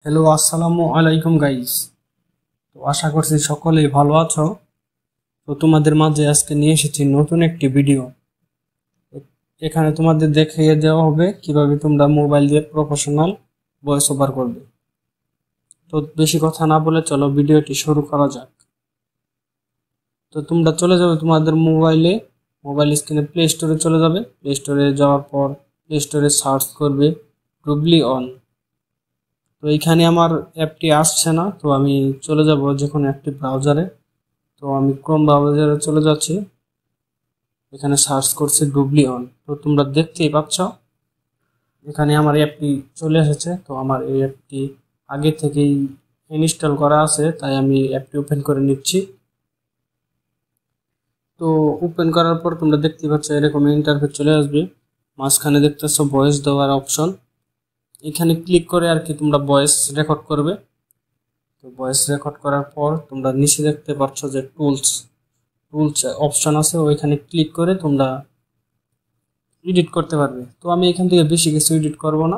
Hello, আসসালামু আলাইকুম guys. তো আশা করছি সকলেই ভালো আছো। তো তোমাদের মাঝে আজকে নিয়ে এসেছি নতুন একটি ভিডিও। এখানে তোমাদের দেখিয়ে দেওয়া হবে কিভাবে তোমরা মোবাইল দিয়ে প্রফেশনাল ভয়েস ওভার করবে। তো বেশি কথা না বলে চলো ভিডিওটি শুরু করা যাক। তো তোমরা চলে যাবে তোমাদের মোবাইল স্ক্রিনে প্লে স্টোরে চলে যাবে। প্লে স্টোরে যাওয়ার পর প্লে স্টোরে সার্চ করবে ডুবলি অন। তো এইখানে আমার অ্যাপটি আসছে না, তো আমি চলে যাব যে কোনো একটি ব্রাউজারে। তো আমি ক্রোম ব্রাউজারে চলে যাচ্ছি, এখানে সার্চ করছি ডুবলি অন। তো তোমরা দেখতেই পাচ্ছ এখানে আমার অ্যাপটি চলে এসেছে। তো আমার এই অ্যাপটি আগে থেকেই ইনস্টল করা আছে, তাই আমি অ্যাপটি ওপেন করে নিচ্ছি। তো ওপেন করার পর তোমরা দেখতেই পাচ্ছ এরকম ইন্টারফেস চলে আসবে। মাঝখানে দেখতেছ ভয়েস দেওয়ার অপশন, এখানে ক্লিক করে আর কি তোমরা ভয়েস রেকর্ড করবে। তো ভয়েস রেকর্ড করার পর তোমরা নিচে দেখতে পাচ্ছ যে টুলস অপশন আছে, ওইখানে ক্লিক করে তোমরা এডিট করতে পারবে। তো আমি এখান থেকে বেশি কিছু এডিট করব না।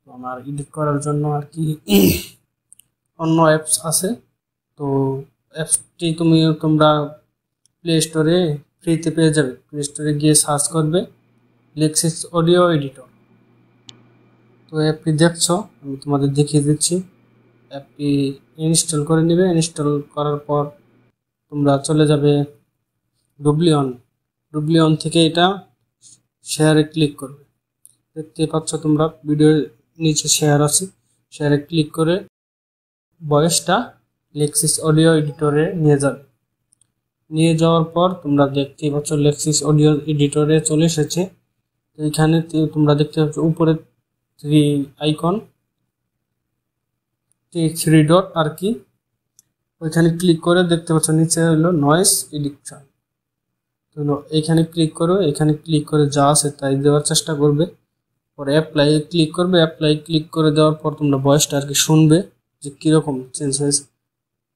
তো আমার এডিট করার জন্য আর কি অন্য অ্যাপস আছে। তো অ্যাপসটি তোমরা প্লে স্টোরে ফ্রিতে পেয়ে যাবে। প্লে স্টোরে গিয়ে সার্চ করবে লেক্সিস অডিও এডিটর। তো অ্যাপটি দেখছো, আমি তোমাদের দেখিয়ে দিচ্ছি। অ্যাপটি ইনস্টল করে নেবে। ইনস্টল করার পর তোমরা চলে যাবে ডুবলি অন থেকে এটা শেয়ারে ক্লিক করবে। দেখতে পাচ্ছ তোমরা ভিডিওর নিচে শেয়ার আছে, শেয়ারে ক্লিক করে ভয়েসটা লেক্সিস অডিও এডিটরে নিয়ে যাবে। নিয়ে যাওয়ার পর তোমরা দেখতে পাচ্ছ লেক্সিস অডিও এডিটরে চলে এসেছে। তো এখানে তোমরা দেখতে পাচ্ছ উপরে থ্রি ডট আর কি, ওইখানে ক্লিক করে দেখতে পাচ্ছ নিচে হলো নয়েজ এডিকশন। তো এখানে ক্লিক করো, এখানে ক্লিক করে যা আছে তাই দেওয়ার চেষ্টা করবে। পরে অ্যাপ্লাই ক্লিক করবে। অ্যাপ্লাই ক্লিক করে দেওয়ার পর তোমরা ভয়েসটা আর কি শুনবে যে কীরকম চেঞ্জ হয়েছে।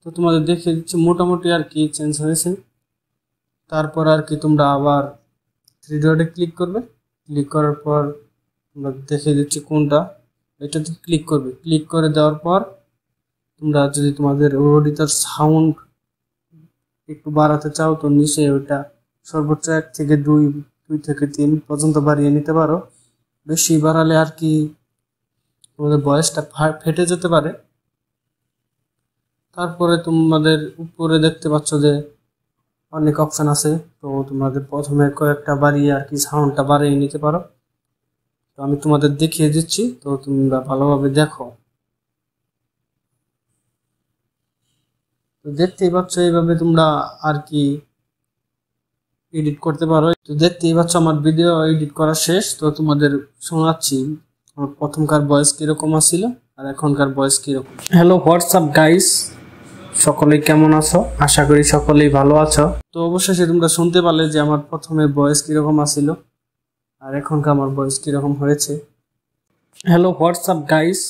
তো তোমাদের দেখিয়ে দিচ্ছি মোটামুটি আর কি চেঞ্জ হয়েছে। তারপর আর কি তোমরা আবার থ্রি ডটে ক্লিক করবে। ক্লিক করার পর তোমরা দেখিয়ে দিচ্ছি কোনটা, এটাতে ক্লিক করবে। ক্লিক করে দেওয়ার পর তোমরা যদি তোমাদের অডিওটার সাউন্ড একটু বাড়াতে চাও তো নিচে ওইটা সর্বোচ্চ 1 থেকে 2 থেকে 3 পর্যন্ত বাড়িয়ে নিতে পারো। বেশি বাড়ালে আর কি তোমাদের ভয়েসটা ফেটে যেতে পারে। তারপরে তোমাদের উপরে দেখতে পাচ্ছ যে অনেক অপশন আছে, তো তোমাদের প্রথমে কয়েকটা বাড়িয়ে আর কি সাউন্ডটা বাড়িয়ে নিতে পারো। তো আমি তোমাদের দেখিয়ে দিচ্ছি, তো তোমরা ভালোভাবে দেখো। তো দেখতেই পাচ্ছ এইভাবে তোমরা আর কি এডিট করতে পারো। তো দেখতেই পাচ্ছ আমার ভিডিও এডিট করা শেষ। তো তোমাদের শোনাচ্ছি আমার প্রথমকার ভয়েস কিরকম আসছিল আর এখনকার ভয়েস কিরকম। হ্যালো হোয়াটসঅ্যাপ গাইস, সকলেই কেমন আছো? আশা করি সকলেই ভালো আছো। তো অবশেষে তোমরা শুনতে পারলে যে আমার প্রথমে ভয়েস কিরকম আসছিল আর এখনকার আমার ভয়েস কিরকম হয়েছে। হ্যালো হোয়াটসঅ্যাপ গাইস,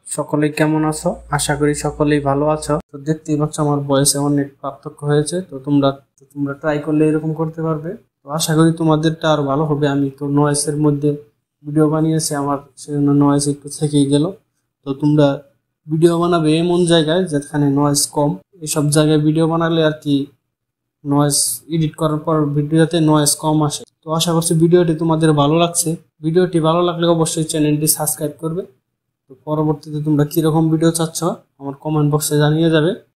সকলেই কেমন আছো? আশা করি সকলেই ভালো আছো। তো দেখতেই পাচ্ছ আমার ভয়েসে অনেক পার্থক্য হয়েছে। তো তোমরা ট্রাই করলে এরকম করতে পারবে। তো আশা করি তোমাদেরটা আরো ভালো হবে। আমি তো নয়েসের মধ্যে ভিডিও বানিয়েছি, আমার সেজন্য নয়েস একটু থেকেই গেল। তো তোমরা ভিডিও বানাবে এমন জায়গায় যেখানে নয়েস কম। এইসব জায়গায় ভিডিও বানালে আর কি নয়েস এডিট করার পর ভিডিওতে নয়েস কম আসে। তো আশা করছি ভিডিওটি তোমাদের ভালো লাগছে। ভিডিওটি ভালো লাগলে অবশ্যই চ্যানেলটি সাবস্ক্রাইব করবে। তো পরবর্তীতে তোমরা কিরকম ভিডিও চাচ্ছ আমার কমেন্ট বক্সে জানিয়ে যাবে।